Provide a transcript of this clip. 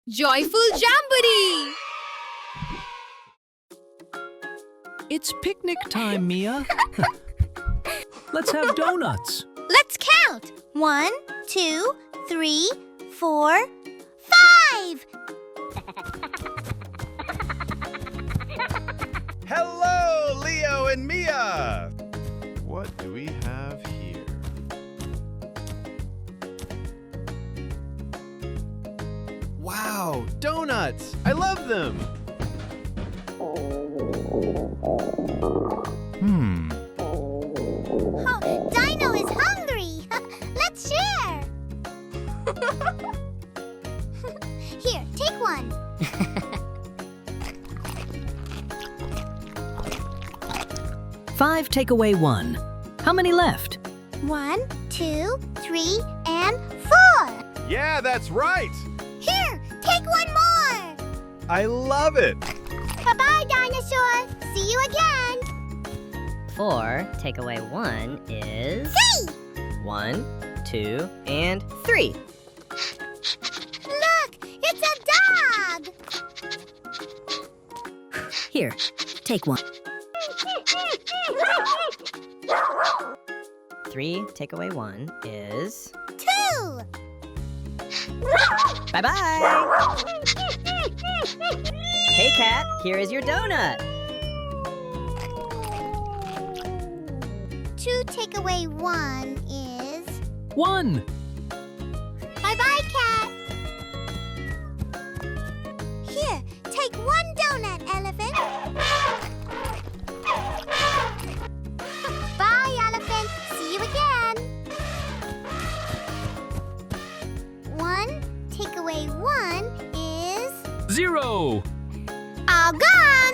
Joyful Jamboree! It's picnic time, Mia. Let's have donuts. Let's count. 1, 2, 3, 4, 5. Hello, Leo and Mia! What do we have here? Wow, donuts! I love them! Oh, Dino is hungry. Let's share. Here, take one. Five, take away one. How many left? 1, 2, 3, and 4. Yeah, that's right! Here, take one more. I love it! Bye-bye, dinosaur. See you again. 4, take away 1 is... 3. 1, 2, and 3. Look, it's a dog. Here, take one. 3, take away 1 is... 2. Bye-bye! Hey, Cat, here is your donut. 2 take away 1 is... One. Bye-bye, Cat. Here, take one donut, Elephant. Bye, Elephant. See you again. 1 take away 1 is... 0. All gone.